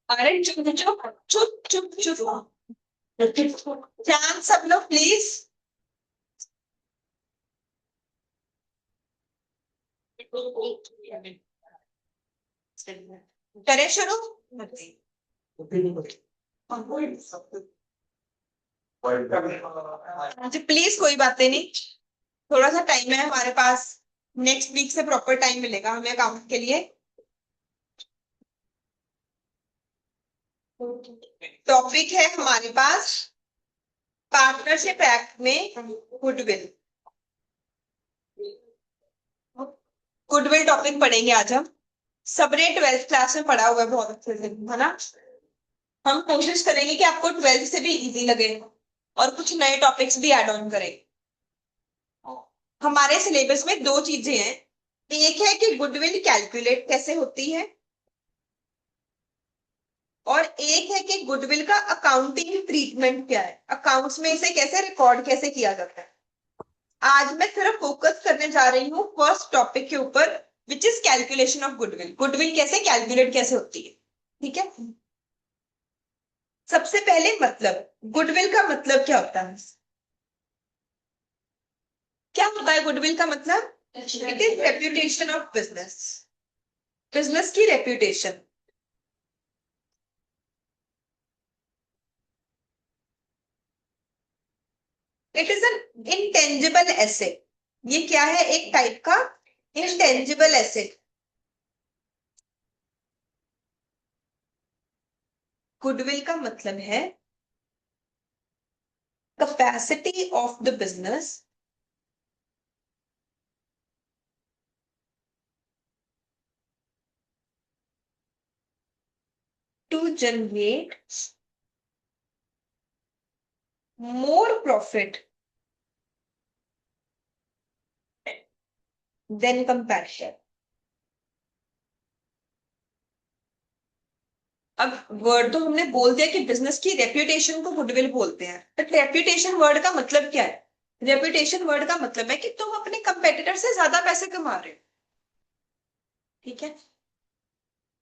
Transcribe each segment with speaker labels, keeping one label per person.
Speaker 1: अरे चुप चुप चुप चुप चुप, ध्यान सब लोग प्लीज। करें शुरू। जी प्लीज, कोई बातें नहीं, थोड़ा सा टाइम है हमारे पास। नेक्स्ट वीक से प्रॉपर टाइम मिलेगा हमें अकाउंट के लिए। टॉपिक है हमारे पास पार्टनरशिप एक्ट में गुडविल। गुडविल टॉपिक पढ़ेंगे आज हम। सबने ट्वेल्थ क्लास में पढ़ा हुआ है बहुत अच्छे से, है ना। हम कोशिश करेंगे कि आपको ट्वेल्थ से भी इजी लगे और कुछ नए टॉपिक्स भी ऐड ऑन करें। हमारे सिलेबस में दो चीजें हैं। एक है कि गुडविल कैलकुलेट कैसे होती है, और एक है कि गुडविल का अकाउंटिंग ट्रीटमेंट क्या है, अकाउंट्स में इसे कैसे रिकॉर्ड कैसे किया जाता है। आज मैं सिर्फ फोकस करने जा रही हूँ फर्स्ट टॉपिक के ऊपर, which is calculation of goodwill. Goodwill कैसे कैलकुलेट कैसे होती है, ठीक है। सबसे पहले मतलब, गुडविल का मतलब क्या होता है, क्या होता है गुडविल का मतलब। It is reputation of business, business की reputation. It is an intangible asset. ये क्या है, एक टाइप का इंटेंजिबल एसेट। गुडविल का मतलब है capacity of the business to generate more profit than comparison. अब वर्ड तो हमने बोल दिया कि बिजनेस की रेप्यूटेशन को गुडविल बोलते हैं, बट रेप्यूटेशन वर्ड का मतलब क्या है। रेप्यूटेशन वर्ड का मतलब है कि तुम अपने कंपेटिटर से ज्यादा पैसे कमा रहे हो, ठीक है।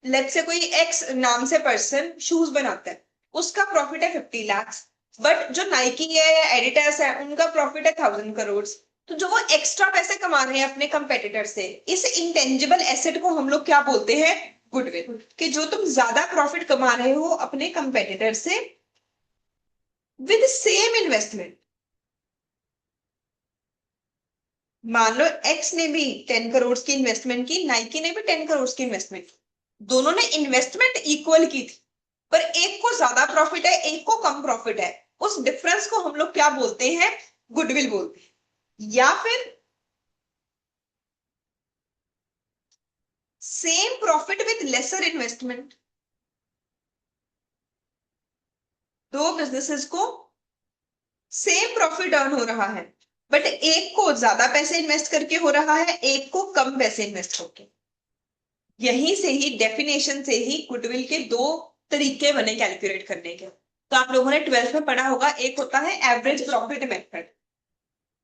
Speaker 1: लेट्स से कोई एक्स नाम से पर्सन शूज बनाता है, उसका प्रॉफिट है 50 लाख, बट जो नाइकी है या एडिडास है उनका प्रॉफिट है 1000 करोड़। तो जो वो एक्स्ट्रा पैसे कमा रहे हैं अपने कंपेटिटर से, इस इंटेंजिबल एसेट को हम लोग क्या बोलते हैं, गुडविल। कि जो तुम ज्यादा प्रॉफिट कमा रहे हो अपने कंपेटिटर से विद सेम इन्वेस्टमेंट। मान लो एक्स ने भी 10 करोड़ की इन्वेस्टमेंट की, नाइकी ने भी 10 करोड़ की इन्वेस्टमेंट की, दोनों ने इन्वेस्टमेंट इक्वल की थी, पर एक को ज्यादा प्रॉफिट है एक को कम प्रॉफिट है। उस डिफरेंस को हम लोग क्या बोलते हैं, गुडविल बोलते हैं। या फिर same profit with lesser investment. दो बिजनेसेस को सेम प्रॉफिट अर्न हो रहा है, बट एक को ज्यादा पैसे इन्वेस्ट करके हो रहा है, एक को कम पैसे इन्वेस्ट होके। यहीं से ही डेफिनेशन से ही गुडविल के दो तरीके बने कैलकुलेट करने के। तो आप लोगों ने ट्वेल्थ में पढ़ा होगा, एक होता है average profit method.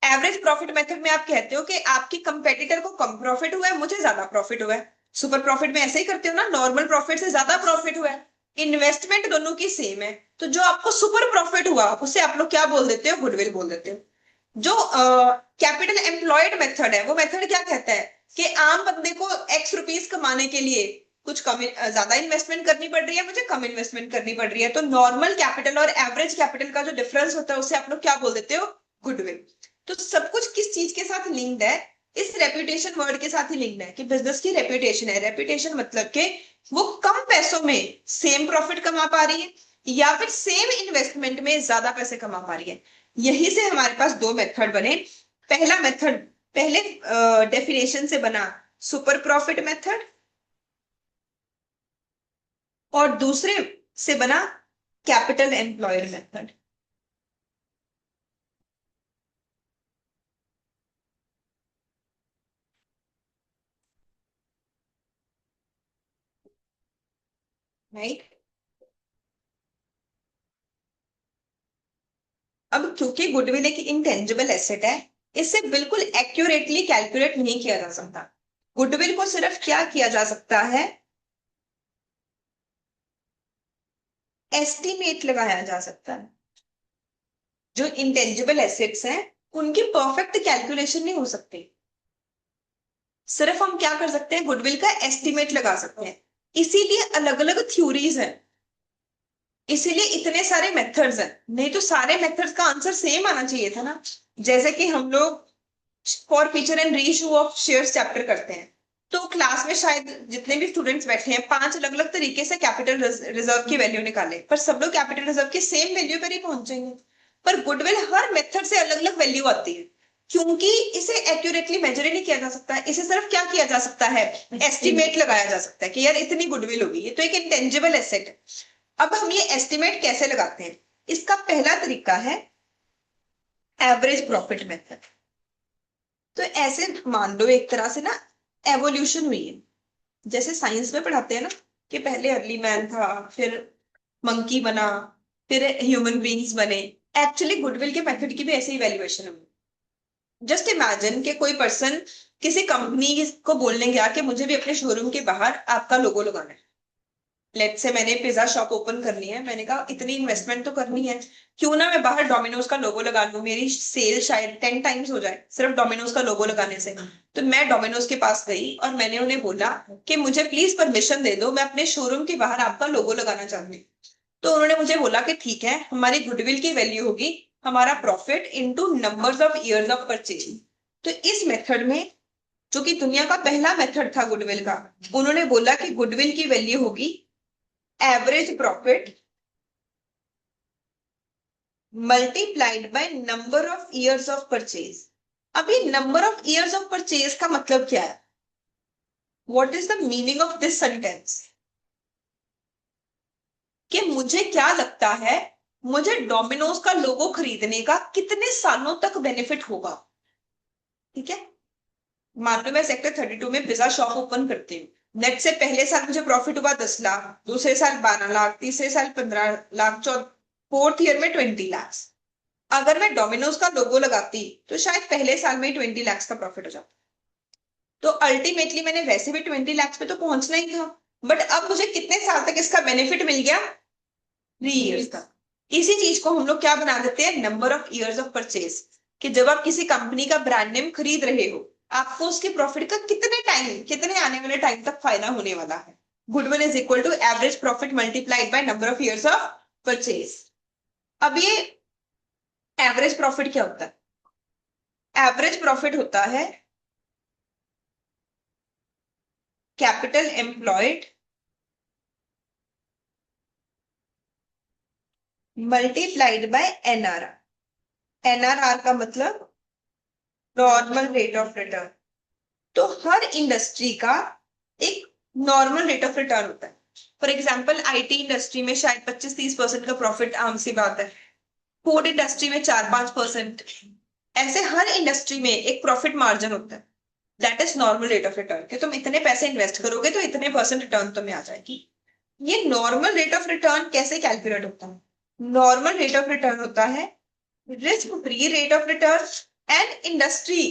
Speaker 1: Average profit method में आप कहते हो कि आपकी कंपेटिटर को कम प्रॉफिट हुआ है, मुझे ज्यादा प्रॉफिट हुआ है। सुपर प्रॉफिट में ऐसे ही करते हो ना, नॉर्मल प्रॉफिट से ज्यादा प्रॉफिट हुआ है, इन्वेस्टमेंट दोनों की सेम है, तो जो आपको सुपर प्रॉफिट हुआ उसे आप लोग क्या बोल देते हो, गुडविल बोल देते हो। जो कैपिटल एम्प्लॉयड मेथड है, वो मेथड क्या कहता है कि आम बंदे को एक्स रुपीस कमाने के लिए कुछ कम ज्यादा इन्वेस्टमेंट करनी पड़ रही है, मुझे कम इन्वेस्टमेंट करनी पड़ रही है, तो नॉर्मल कैपिटल और एवरेज कैपिटल का जो डिफरेंस होता है उसे आप लोग क्या बोल देते हो, गुडविल। तो सब कुछ किस चीज के साथ लिंक्ड है, इस रेप्यूटेशन वर्ड के साथ ही लिंक्ड है कि बिजनेस की रेप्यूटेशन है। रेप्यूटेशन मतलब कि वो कम पैसों में सेम प्रॉफिट कमा पा रही है या फिर सेम इन्वेस्टमेंट में ज्यादा पैसे कमा पा रही है। यही से हमारे पास दो मेथड बने। पहला मेथड, पहले डेफिनेशन से बना सुपर प्रॉफिट मेथड, और दूसरे से बना कैपिटल एम्प्लॉयर मेथड। राइट। अब क्योंकि गुडविल एक इंटेंजिबल एसेट है, इसे बिल्कुल एक्यूरेटली कैलकुलेट नहीं किया जा सकता। गुडविल को सिर्फ क्या किया जा सकता है, एस्टिमेट लगाया जा सकता है। जो इंटेंजिबल एसेट्स हैं उनकी परफेक्ट कैलकुलेशन नहीं हो सकती, सिर्फ हम क्या कर सकते हैं, गुडविल का एस्टिमेट लगा सकते हैं। इसीलिए अलग अलग थ्योरीज हैं, इसीलिए इतने सारे मेथड्स हैं, नहीं तो सारे मेथड्स का आंसर सेम आना चाहिए था ना। जैसे कि हम लोग for feature and reissue of shares chapter करते हैं, तो क्लास में शायद जितने भी स्टूडेंट्स बैठे हैं 5 अलग अलग तरीके से कैपिटल रिजर्व की वैल्यू निकाले, पर सब लोग कैपिटल रिजर्व की सेम वैल्यू पर ही पहुंचेंगे। पर गुडविल हर मेथड से अलग अलग वैल्यू आती है, क्योंकि इसे एक्यूरेटली मेजर ही नहीं किया जा सकता है। इसे सिर्फ क्या किया जा सकता है, एस्टिमेट लगाया जा सकता है कि यार इतनी गुडविल होगी, ये तो एक इंटेंजिबल एसेट है। अब हम ये एस्टिमेट कैसे लगाते हैं, इसका पहला तरीका है एवरेज प्रॉफिट मेथड। तो ऐसे मान लो एक तरह से ना एवोल्यूशन हुई है, जैसे साइंस में पढ़ाते हैं ना कि पहले अर्ली मैन था, फिर मंकी बना, फिर ह्यूमन बींग्स बने। एक्चुअली गुडविल के मेथड की भी ऐसे इवेल्युएशन हुई। जस्ट इमेजिन कि कोई पर्सन किसी कंपनी को बोलने गया कि मुझे भी अपने शोरूम के बाहर आपका लोगो लगाना है। लेट से मैंने पिज्जा शॉप ओपन करनी है, मैंने कहा इतनी इन्वेस्टमेंट तो करनी है, क्यों ना मैं बाहर डोमिनोज का लोगो लगा लूं, मेरी सेल शायद 10 टाइम्स हो जाए सिर्फ डोमिनोज का लोगो लगाने से। तो मैं डोमिनोज के पास गई और मैंने उन्हें बोला कि मुझे प्लीज परमिशन दे दो, मैं अपने शोरूम के बाहर आपका लोगो लगाना चाहती हूँ। तो उन्होंने मुझे बोला कि ठीक है, हमारी गुडविल की वैल्यू होगी हमारा profit into numbers of years of purchase. तो इस मेथड में, जो कि दुनिया का पहला मेथड था गुडविल का, उन्होंने बोला कि गुडविल की वैल्यू होगी average profit multiplied by number of years of purchase. अभी number of years of purchase का मतलब क्या है, what is the meaning of this sentence, कि मुझे क्या लगता है मुझे डोमिनोज का लोगो खरीदने का कितने सालों तक बेनिफिट होगा। ठीक है, मान लो मैं सेक्टर 32 में पिज्जा शॉप ओपन करती हूँ, नेट से पहले साल मुझे प्रॉफिट हुआ 10 लाख, दूसरे साल 12 लाख, तीसरे साल 15 लाख, फोर्थ ईयर में 20 लाख। अगर मैं डोमिनोज का लोगो लगाती तो शायद पहले साल में ही 20 लाख का प्रॉफिट हो जाता। तो अल्टीमेटली मैंने वैसे भी 20 लाख पे तो पहुंचना ही था, बट अब मुझे कितने साल तक इसका बेनिफिट मिल गया, 3 इयर्स का। इसी चीज को हम लोग क्या बना देते हैं, number of years of purchase, कि जब आप किसी कंपनी का ब्रांड नेम खरीद रहे हो, आपको उसके प्रॉफिट का कितने टाइम, कितने आने वाले टाइम तक फायदा होने वाला है। Goodwill is equal to average profit multiplied by number of years of purchase. अब ये एवरेज प्रॉफिट क्या होता है, एवरेज प्रॉफिट होता है capital employed multiplied by NRR. NRR का मतलब नॉर्मल रेट ऑफ रिटर्न। तो हर इंडस्ट्री का एक नॉर्मल रेट ऑफ रिटर्न होता है। फॉर एग्जाम्पल आईटी इंडस्ट्री में शायद 25-30% का प्रॉफिट आम सी बात है, फूड इंडस्ट्री में 4-5%। ऐसे हर इंडस्ट्री में एक प्रॉफिट मार्जिन होता है, that is normal rate of return, कि तुम इतने पैसे इन्वेस्ट करोगे तो इतने परसेंट रिटर्न तुम्हें आ जाएगी। ये नॉर्मल रेट ऑफ रिटर्न कैसे कैलकुलेट होता है, नॉर्मल रेट ऑफ रिटर्न होता है risk free rate of return and industry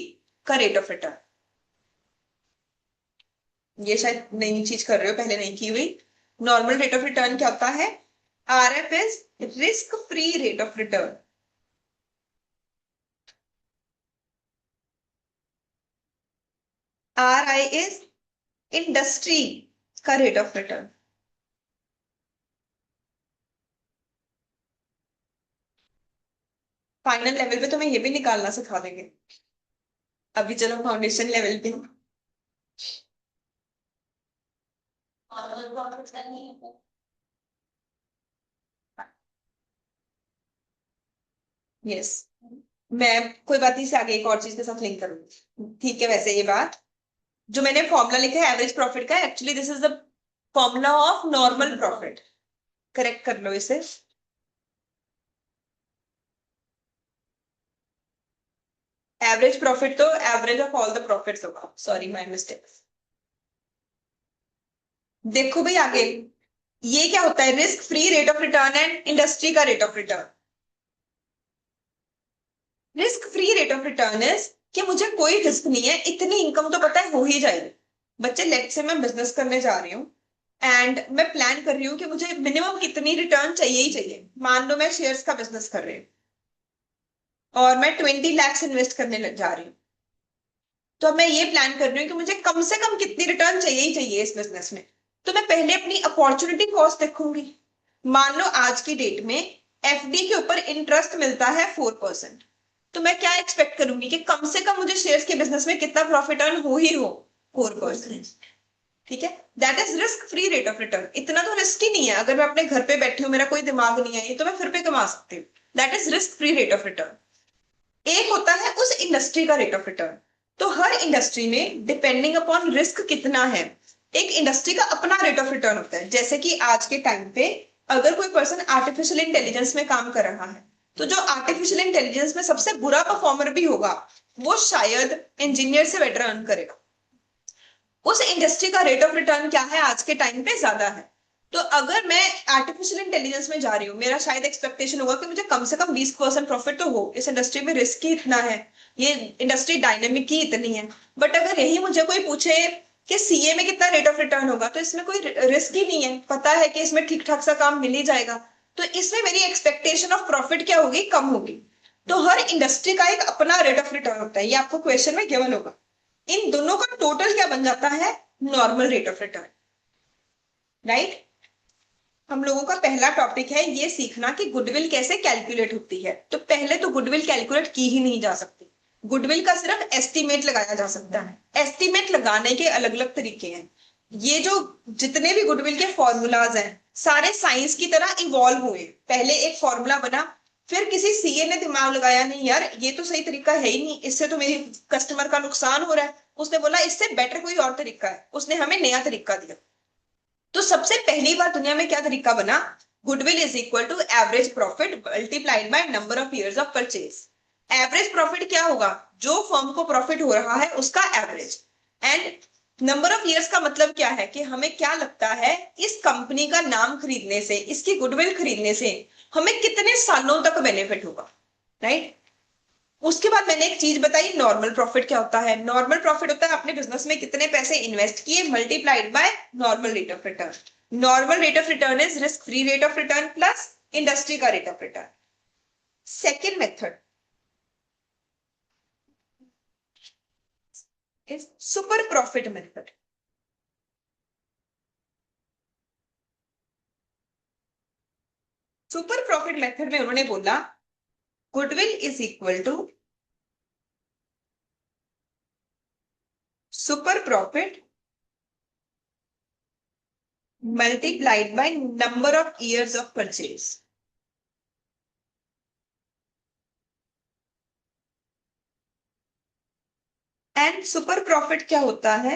Speaker 1: का रेट ऑफ रिटर्न। ये शायद नई चीज कर रहे हो, पहले नहीं की हुई। नॉर्मल रेट ऑफ रिटर्न क्या होता है, RF is risk free rate of return, R I is industry का rate of return. Final level पे तुम्हें ये भी निकालना सिखा देंगे, अभी चलो फाउंडेशन लेवल पे। यस, मैं कोई बात नहीं से आगे एक और चीज के साथ लिंक करूंगी। ठीक है, वैसे ये बात जो मैंने फॉर्मूला लिखा है एवरेज प्रॉफिट का, actually this is the formula of normal profit, correct कर लो इसे। एवरेज प्रॉफिट तो average of all the profits होगा, सॉरी माय मिस्टेक। देखो भाई आगे, ये क्या होता है, risk free rate of return and industry का rate of return. Risk free rate of return is कि मुझे कोई रिस्क नहीं है, इतनी इनकम तो पता है हो ही जाएगी। बच्चे लेट से मैं बिजनेस करने जा रही हूँ एंड मैं प्लान कर रही हूँ कि मुझे मिनिमम कितनी रिटर्न चाहिए ही चाहिए। मान लो मैं शेयर्स का बिजनेस कर रही हूँ और मैं 20 लाख इन्वेस्ट करने लग जा रही हूँ। तो अब मैं ये प्लान कर रही हूँ कि मुझे कम से कम कितनी रिटर्न चाहिए ही चाहिए इस बिजनेस में। तो मैं पहले अपनी अपॉर्चुनिटी कॉस्ट देखूंगी। मान लो आज की डेट में एफडी के ऊपर इंटरेस्ट मिलता है 4%। तो मैं क्या एक्सपेक्ट करूंगी कि कम से कम मुझे शेयर्स के बिजनेस में कितना प्रॉफिट अर्न हो ही हो, 4%। ठीक है, that is risk free rate of return. इतना तो रिस्क ही नहीं है, अगर मैं अपने घर पे बैठी हूँ, मेरा कोई दिमाग नहीं है, ये तो मैं फिर पे कमा सकती हूँ। That is risk free rate of return. एक होता है उस इंडस्ट्री का रेट ऑफ रिटर्न। तो हर इंडस्ट्री में डिपेंडिंग अपॉन रिस्क कितना है, एक इंडस्ट्री का अपना रेट ऑफ रिटर्न होता है। जैसे कि आज के टाइम पे अगर कोई पर्सन आर्टिफिशियल इंटेलिजेंस में काम कर रहा है, तो जो आर्टिफिशियल इंटेलिजेंस में सबसे बुरा परफॉर्मर भी होगा, वो शायद इंजीनियर से बेटर अर्न करेगा। उस इंडस्ट्री का रेट ऑफ रिटर्न क्या है, आज के टाइम पे ज्यादा है। तो अगर मैं आर्टिफिशियल इंटेलिजेंस में जा रही हूँ, मेरा शायद एक्सपेक्टेशन होगा कि मुझे कम से कम 20% प्रॉफिट तो हो, इस इंडस्ट्री में रिस्क ही इतना है, ये इंडस्ट्री डायनेमिक ही इतनी है। बट अगर यही मुझे कोई पूछे कि सीए में कितना रेट ऑफ रिटर्न होगा, तो इसमें कोई रिस्क ही नहीं है, पता है कि इसमें ठीक ठाक सा काम मिल ही जाएगा। तो इसमें मेरी एक्सपेक्टेशन ऑफ प्रॉफिट क्या होगी, कम होगी। तो हर इंडस्ट्री का एक अपना रेट ऑफ रिटर्न होता है, ये आपको क्वेश्चन में गिवन होगा। इन दोनों का टोटल क्या बन जाता है, normal rate of return. Right. हम लोगों का पहला टॉपिक है ये सीखना कि गुडविल कैसे कैलकुलेट होती है। तो पहले तो गुडविल कैलकुलेट की ही नहीं जा सकती, गुडविल का सिर्फ एस्टिमेट लगाया जा सकता है। एस्टिमेट लगाने के अलग अलग तरीके हैं। ये जो जितने भी गुडविल के फॉर्मूलाज हैं, सारे साइंस की तरह इवॉल्व हुए। पहले एक फॉर्मूला बना, फिर किसी सीए ने दिमाग लगाया, नहीं यार ये तो सही तरीका है ही नहीं, इससे तो मेरे कस्टमर का नुकसान हो रहा है। उसने बोला इससे बेटर कोई और तरीका है, उसने हमें नया तरीका दिया। तो सबसे पहली बार दुनिया में क्या तरीका बना, goodwill is equal to average profit multiplied by number of years of purchase. Average profit क्या होगा, जो फर्म को प्रॉफिट हो रहा है उसका average. And number of years का मतलब क्या है कि हमें क्या लगता है इस कंपनी का नाम खरीदने से, इसकी गुडविल खरीदने से हमें कितने सालों तक बेनिफिट होगा। राइट। उसके बाद मैंने एक चीज बताई, नॉर्मल प्रॉफिट क्या होता है। नॉर्मल प्रॉफिट होता है अपने बिजनेस में कितने पैसे इन्वेस्ट किए multiplied by normal rate of return. Normal rate of return is risk free rate of return plus industry का rate of return. Second method is super profit method. Super profit method में उन्होंने बोला goodwill is equal to super profit multiplied by number of years of purchase। And super profit क्या होता है,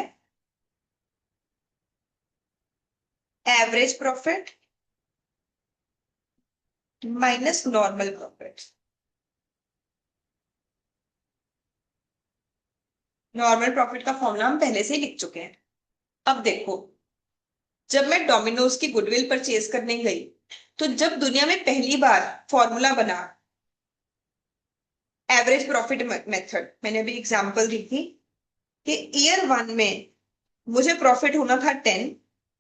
Speaker 1: average profit minus normal profit. Normal profit का formula हम पहले से ही लिख चुके हैं। अब देखो, जब मैं डोमिनोज की गुडविल परचेज करने गई, तो जब दुनिया में पहली बार फॉर्मूला बना एवरेज प्रॉफिट मेथड, मैंने अभी एग्जांपल दी थी कि ईयर 1 में मुझे प्रॉफिट होना था 10,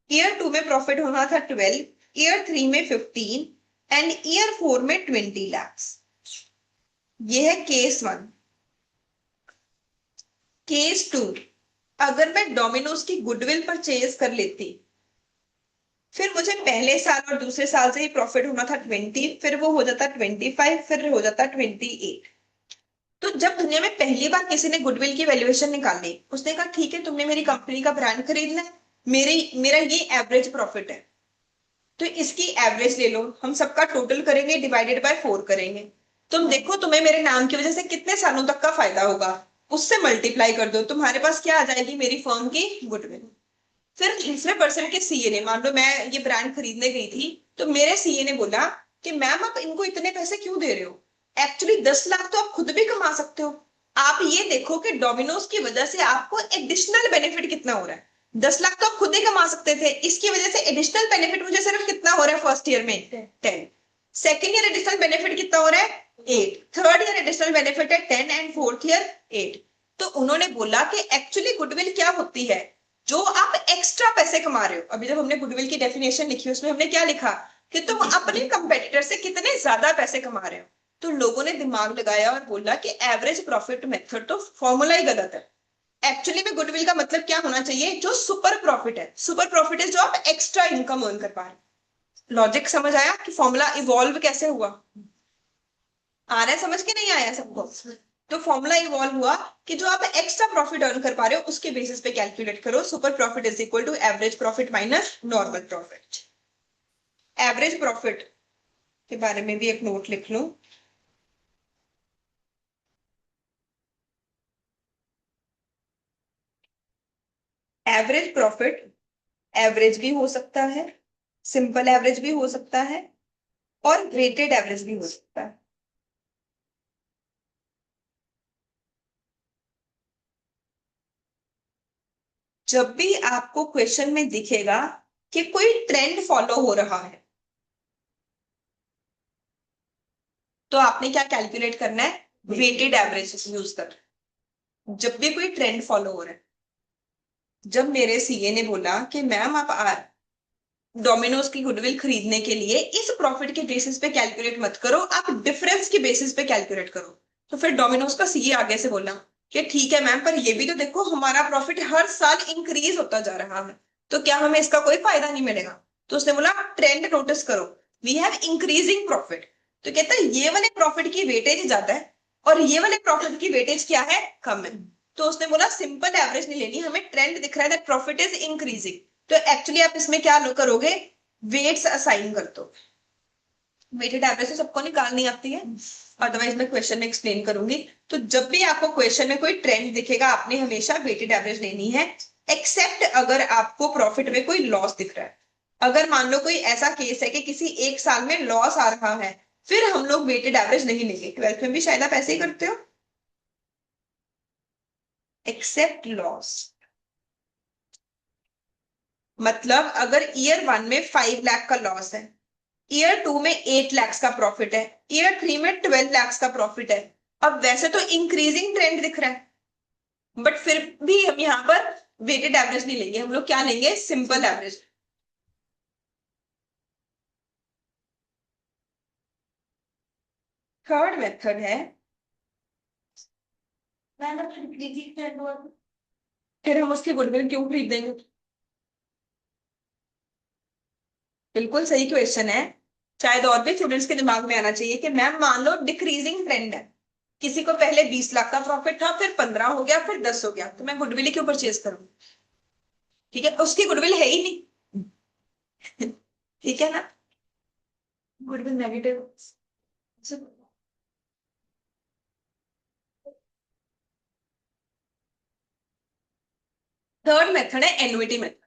Speaker 1: ईयर 2 में प्रॉफिट होना था 12, ईयर 3 में 15 एंड ईयर 4 में 20 lakhs। ये है केस 1। केस 2, अगर मैं डोमिनोज की गुडविल परचेज कर लेती, फिर मुझे पहले साल और दूसरे साल से ही प्रॉफिट होना था 20, फिर वो हो जाता 25, फिर हो जाता 28। तो जब दुनिया में पहली बार किसी ने गुडविल की वैल्यूएशन निकाली, उसने कहा ठीक है तुमने मेरी कंपनी का ब्रांड खरीदना है, मेरा ये एवरेज प्रॉफिट है, तो इसकी एवरेज ले लो, हम सबका टोटल करेंगे, डिवाइडेड बाय 4 करेंगे। तुम देखो तुम्हें मेरे नाम की वजह से कितने सालों तक का फायदा होगा, उससे मल्टीप्लाई कर दो, तुम्हारे पास क्या आ जाएगी, मेरी फर्म की गुडविल। फिर दूसरे पर्सन के सीए ने, मान लो मैं ये ब्रांड खरीदने गई थी, तो मेरे सीए ने बोला कि मैम आप इनको इतने पैसे क्यों दे रहे हो, एक्चुअली 10 लाख तो आप खुद भी कमा सकते हो। आप ये देखो कि डोमिनोज की वजह से आपको एडिशनल बेनिफिट कितना हो रहा है। 10 लाख तो आप खुद ही कमा सकते थे, इसकी वजह से एडिशनल बेनिफिट मुझे सिर्फ कितना हो रहा है फर्स्ट ईयर में 10, सेकेंड ईयर एडिशनल बेनिफिट कितना हो रहा है 8, थर्ड ईयर एडिशनल बेनिफिट है 10 एंड फोर्थ ईयर 8। तो उन्होंने बोला कि एक्चुअली गुडविल क्या होती है, जो आप एक्स्ट्रा पैसे कमा रहे हो। अभी जब हमने गुडविल की डेफिनेशन लिखी उसमें हमने क्या लिखा कि तुम अपने कंपेटिटर से कितने ज्यादा पैसे कमा रहे हो। तो लोगों ने दिमाग लगाया और बोला कि एवरेज प्रॉफिट मेथड तो फॉर्मूला ही गलत है। एक्चुअली में गुडविल का मतलब क्या होना चाहिए, जो सुपर प्रॉफिट है। सुपर प्रॉफिट है जो आप एक्स्ट्रा इनकम अर्न कर पा रहे हो। लॉजिक समझ आया कि फॉर्मूला इवॉल्व कैसे हुआ, आ रहा है समझ के नहीं आया सबको। तो फॉर्मूला इवॉल्व हुआ कि जो आप एक्स्ट्रा प्रॉफिट अर्न कर पा रहे हो उसके बेसिस पे कैलकुलेट करो, super profit is equal to average profit minus normal profit. Average profit के बारे में भी एक नोट लिख लूं। एवरेज प्रॉफिट एवरेज भी हो सकता है, सिंपल एवरेज भी हो सकता है, और वेटेड एवरेज भी हो सकता है। जब भी आपको क्वेश्चन में दिखेगा कि कोई ट्रेंड फॉलो हो रहा है, तो आपने क्या कैलकुलेट करना है, वेटेड एवरेज यूज कर। जब भी कोई ट्रेंड फॉलो हो रहा है, जब मेरे सीए ने बोला कि मैम आप डोमिनोज की गुडविल खरीदने के लिए इस प्रॉफिट के बेसिस पे कैलकुलेट मत करो, आप डिफरेंस के बेसिस पे कैलकुलेट करो। तो फिर डोमिनोज का सीए आगे से बोला कि ठीक है मैम, पर ये भी तो देखो हमारा प्रॉफिट हर साल इंक्रीज होता जा रहा है, तो क्या हमें इसका कोई फायदा नहीं मिलेगा। तो उसने बोला ट्रेंड नोटिस करो, वी हैव इंक्रीजिंग प्रॉफिट। तो कहता है ये वाले प्रॉफिट की वेटेज ज्यादा है और ये वाले प्रॉफिट की वेटेज क्या है, कम है। तो उसने बोला सिंपल एवरेज नहीं लेनी, हमें ट्रेंड दिख रहा है दैट प्रॉफिट इज इंक्रीजिंग। तो एक्चुअली आप इसमें क्या करोगे, वेट्स असाइन कर दो। वेटेड एवरेज तो सबको निकालनी आती है, अदरवाइज मैं क्वेश्चन में एक्सप्लेन करूंगी। तो जब भी आपको क्वेश्चन में कोई ट्रेंड दिखेगा आपने हमेशा वेटेड एवरेज लेनी है, एक्सेप्ट अगर आपको प्रॉफिट में कोई लॉस दिख रहा है। अगर मान लो कोई ऐसा केस है कि किसी एक साल में लॉस आ रहा है, फिर हम लोग वेटेड एवरेज नहीं लेंगे। ट्वेल्थ में भी शायद आप ऐसे ही करते हो, एक्सेप्ट लॉस। मतलब अगर ईयर 1 में 5 लाख का लॉस है, ईयर 2 में 8 लाख का प्रॉफिट है, ईयर 3 में 12 लाख का प्रॉफिट है। अब वैसे तो इंक्रीजिंग ट्रेंड दिख रहा है, बट फिर भी हम यहाँ पर वेटेड एवरेज नहीं लेंगे, हम लोग क्या लेंगे, सिंपल एवरेज। थर्ड मेथड है, फिर हम उसकी गुडविल क्यों खरीदेंगे। बिल्कुल सही क्वेश्चन है, शायद और भी स्टूडेंट्स के दिमाग में आना चाहिए कि मैम मान लो डिक्रीजिंग ट्रेंड है, किसी को पहले 20 लाख का प्रॉफिट था, फिर 15 हो गया, फिर 10 हो गया, तो मैं गुडविल क्यों परचेज करूं। ठीक है, उसकी गुडविल है ही नहीं। ठीक है ना, गुडविल नेगेटिव। थर्ड मेथड है एन्युटी मेथड।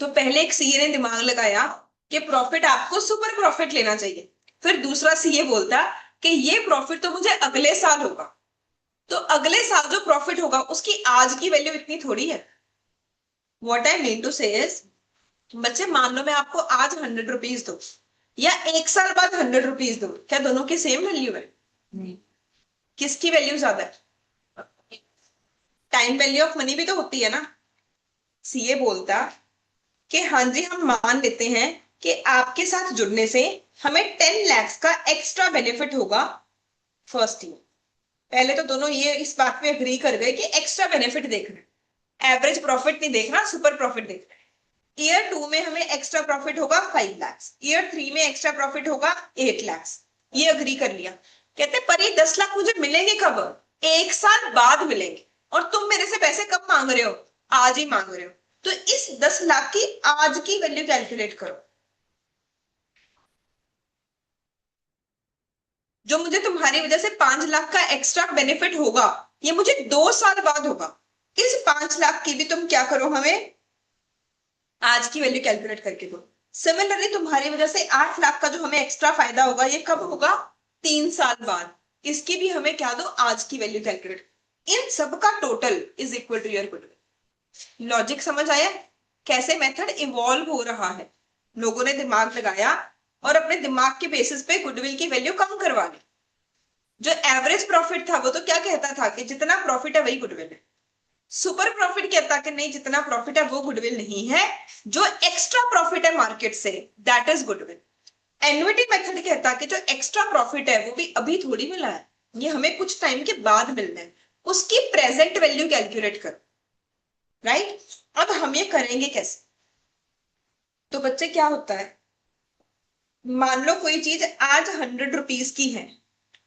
Speaker 1: तो पहले एक सीए ने दिमाग लगाया कि प्रॉफिट आपको सुपर प्रॉफिट लेना चाहिए, फिर दूसरा सीए बोलता कि ये प्रॉफिट तो मुझे अगले साल होगा। तो अगले साल जो प्रॉफिट होगा उसकी आज की वैल्यू इतनी थोड़ी है। व्हाट आई मीन टू से इज, बच्चे मान लो मैं आपको आज 100 रुपीज दो या एक साल बाद 100 रुपीज दो, क्या दोनों की सेम वैल्यू है, किसकी वैल्यू ज्यादा है। टाइम वैल्यू ऑफ मनी भी तो होती है ना। सीए बोलता कि हाँ जी हम मान लेते हैं कि आपके साथ जुड़ने से हमें 10 लाख का एक्स्ट्रा बेनिफिट होगा फर्स्ट ईयर। पहले तो दोनों ये इस बात में अग्री कर गए कि एक्स्ट्रा बेनिफिट देखना है, एवरेज प्रॉफिट नहीं देखना, सुपर प्रॉफिट देखना है। ईयर 2 में हमें एक्स्ट्रा प्रॉफिट होगा 5 लाख, ईयर 3 में एक्स्ट्रा प्रॉफिट होगा 8 लाख। ये अग्री कर लिया। कहते पर ये 10 लाख मुझे मिलेंगे कब, एक साल बाद मिलेंगे, और तुम मेरे से पैसे कब मांग रहे हो, आज ही मांग रहे हो। तो इस 10 लाख की आज की वैल्यू कैलकुलेट करो। जो मुझे तुम्हारी वजह से 5 लाख का एक्स्ट्रा बेनिफिट होगा, ये मुझे 2 साल बाद होगा। इस 5 लाख की भी तुम क्या करो, हमें आज की वैल्यू कैलकुलेट करके दो। सिमिलरली तुम्हारी वजह से 8 लाख का जो हमें एक्स्ट्रा फायदा होगा ये कब होगा? 3 साल बाद। इसकी भी हमें क्या दो? आज की वैल्यू कैलकुलेट। इन सब का total is equal to your goodwill. Logic समझ आया कैसे मेथड इवॉल्व हो रहा है? लोगों ने दिमाग लगाया और अपने दिमाग के बेसिस पे गुडविल की वैल्यू कम करवा ली। जो एवरेज प्रॉफिट था वो तो क्या कहता था कि जितना प्रॉफिट है वही गुडविल है। सुपर प्रॉफिट कहता कि नहीं, जितना प्रॉफिट है वो गुडविल नहीं है, जो एक्स्ट्रा प्रॉफिट है market say that is goodwill. Annuity method कहता कि जो एक्स्ट्रा प्रॉफिट है वो भी अभी थोड़ी मिला है, ये हमें कुछ टाइम के बाद मिलना है, उसकी प्रेजेंट वैल्यू कैलकुलेट करो। राइट? अब हम ये करेंगे कैसे? तो बच्चे क्या होता है, मान लो कोई चीज आज 100 रुपीज की है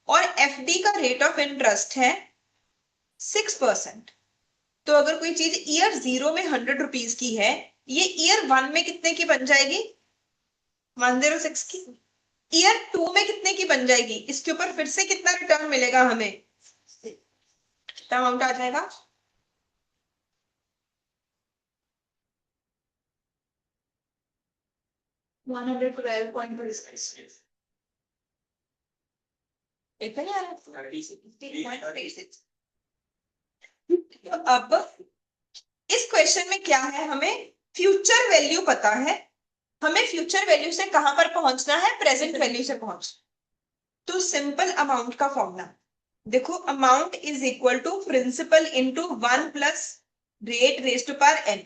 Speaker 1: और एफडी का रेट ऑफ इंटरेस्ट है 6%। तो अगर कोई चीज ईयर 0 में 100 रुपीज की है, ये ईयर 1 में कितने की बन जाएगी? 106 की। ईयर 2 में कितने की बन जाएगी? इसके ऊपर फिर से कितना रिटर्न मिलेगा हमें? कितना अमाउंट आ जाएगा? 112.36। इतना ही आ रहा है। तो अब इस क्वेश्चन में क्या है, हमें फ्यूचर वैल्यू पता है, हमें फ्यूचर वैल्यू से कहां पर पहुंचना है? प्रेजेंट वैल्यू से पहुंचना। तो सिंपल अमाउंट का फॉर्मूला देखो, amount is equal to principal into 1 plus rate rest to power n.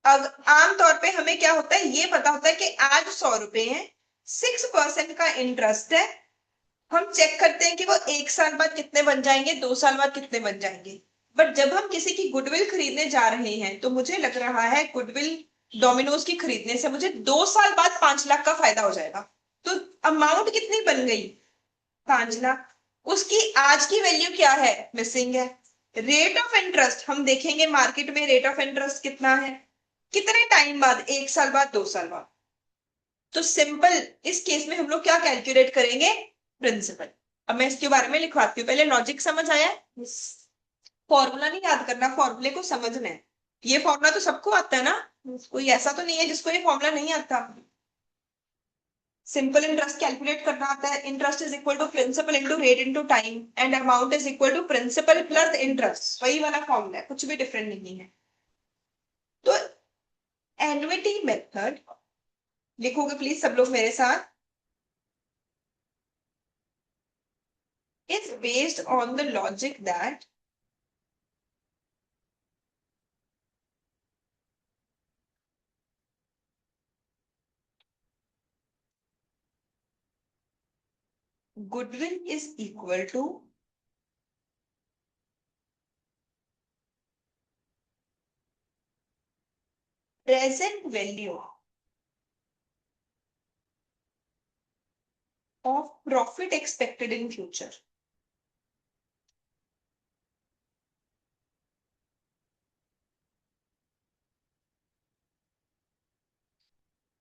Speaker 1: अब आमतौर पे हमें क्या होता है, ये पता होता है कि आज 100 रुपए है, 6% का इंटरेस्ट है। हम चेक करते हैं कि वो 1 साल बाद कितने बन जाएंगे, 2 साल बाद कितने बन जाएंगे। बट जब हम किसी की गुडविल खरीदने जा रहे हैं तो मुझे लग रहा है गुडविल डोमिनोज की खरीदने से मुझे 2 साल बाद 5 लाख का फायदा हो जाएगा। तो अमाउंट कितनी बन गई? 5 लाख। उसकी आज की वैल्यू क्या है? मिसिंग है। रेट ऑफ इंटरेस्ट हम देखेंगे मार्केट में रेट ऑफ इंटरेस्ट कितना है, कितने टाइम बाद, 1 साल बाद, 2 साल बाद। तो सिंपल इस केस में हम लोग क्या कैलकुलेट करेंगे? प्रिंसिपल। अब मैं इसके बारे में लिखवाती हूँ, पहले लॉजिक समझ आया? फॉर्मूला नहीं याद करना, फॉर्मूले को समझना है। ये फॉर्मूला तो सबको आता है ना, कोई ऐसा तो नहीं है जिसको ये फॉर्मूला नहीं आता। सिंपल इंटरेस्ट कैलकुलेट करना आता है। Interest is equal to principal into rate into time and amount is equal to principal plus interest, वही वाला फॉर्मूला है, कुछ भी डिफरेंट नहीं है। तो एन्युटी मेथड लिखोगे प्लीज सब लोग मेरे साथ, is based on the logic that goodwill is equal to present value of profit expected in future।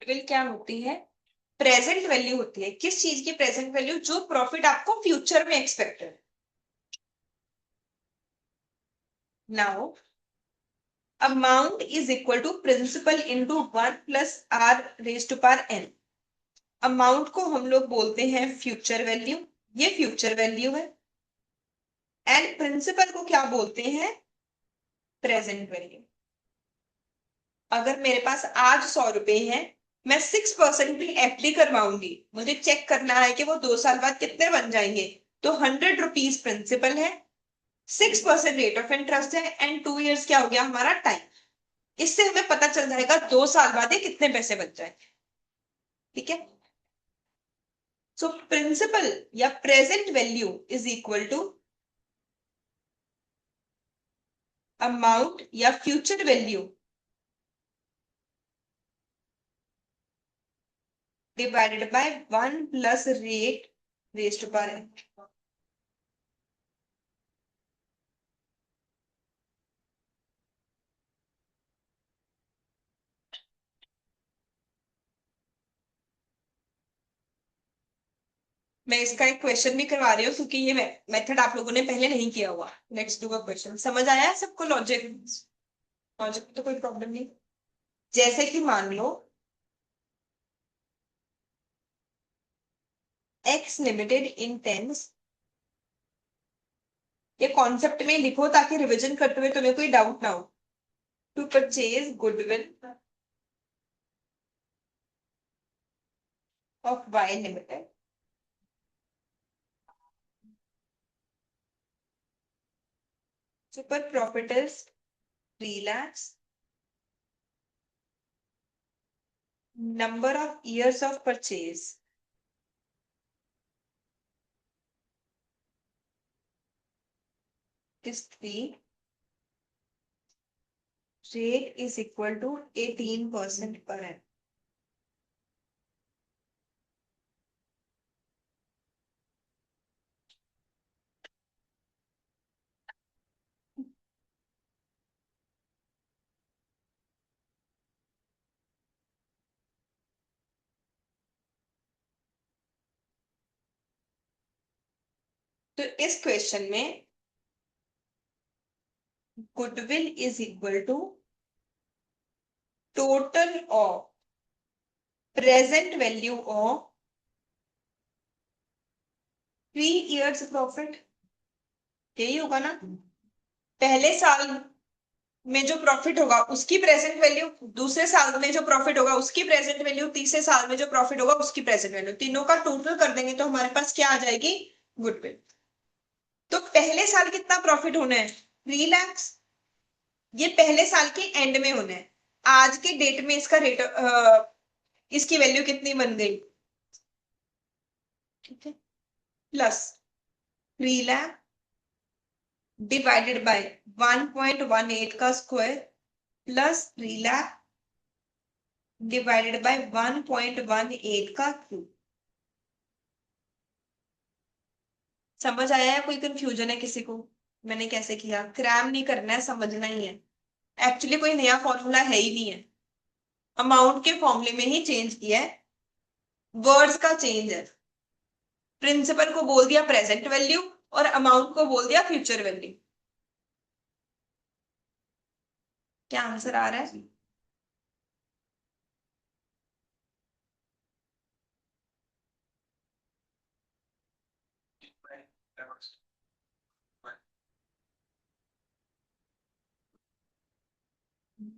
Speaker 1: Goodwill क्या होती है? प्रेजेंट वैल्यू होती है। किस चीज की प्रेजेंट वैल्यू? जो प्रॉफिट आपको फ्यूचर में expected. Now amount is equal to principal into 1 plus r raise to power n. Amount को हम लोग बोलते हैं फ्यूचर वैल्यू, ये फ्यूचर वैल्यू है। एंड प्रिंसिपल को क्या बोलते हैं? Present value. अगर मेरे पास आज 100 रुपए हैं, मैं 6% की एफडी करवाऊंगी, मुझे चेक करना है कि वो 2 साल बाद कितने बन जाएंगे। तो 100 रुपीज प्रिंसिपल है, 6% रेट ऑफ इंटरेस्ट है एंड 2 इयर्स क्या हो गया हमारा? टाइम। इससे हमें पता चल जाएगा 2 साल बाद ये कितने पैसे बच जाएंगे। ठीक है? सो प्रिंसिपल या present value is equal to amount या future value divided by 1 plus rate raise to power N. मैं इसका एक क्वेश्चन भी करवा रही हूँ क्योंकि ये मेथड आप लोगों ने पहले नहीं किया हुआ। Let's do a question. समझ आया है सबको? लॉजिक लॉजिक तो कोई प्रॉब्लम नहीं। जैसे कि मान लो एक्स लिमिटेड इन टेंस, ये कॉन्सेप्ट में लिखो ताकि रिवीजन करते हुए तुम्हें कोई डाउट ना हो। To purchase goodwill of Y limited, super profit is 3 lakhs, number of years of purchase is 3, rate is equal to 18% per annum। तो इस क्वेश्चन में goodwill is equal to total of present value of 3 years profit, यही होगा ना। पहले साल में जो प्रॉफिट होगा उसकी प्रेजेंट वैल्यू, दूसरे साल में जो प्रॉफिट होगा उसकी प्रेजेंट वैल्यू, तीसरे साल में जो प्रॉफिट होगा उसकी प्रेजेंट वैल्यू, तीनों का टोटल कर देंगे तो हमारे पास क्या आ जाएगी, गुडविल। तो पहले साल कितना प्रॉफिट होना है, 3 lakhs। ये पहले साल के एंड में होना है। आज के डेट में इसका रेट, इसकी वैल्यू कितनी बन गई, ठीक है, प्लस 3 लाख डिवाइडेड बाय 1.18 का square plus 3 lakh divided by 1.18 का क्यूब। समझ आया है? कोई कंफ्यूजन है किसी को? मैंने कैसे किया, क्रैम नहीं करना है, समझना ही है। एक्चुअली कोई नया फॉर्मूला है ही नहीं है, अमाउंट के फॉर्मूले में ही चेंज किया है, वर्ड्स का चेंज है। प्रिंसिपल को बोल दिया प्रेजेंट वैल्यू और अमाउंट को बोल दिया फ्यूचर वैल्यू। क्या आंसर आ रहा है?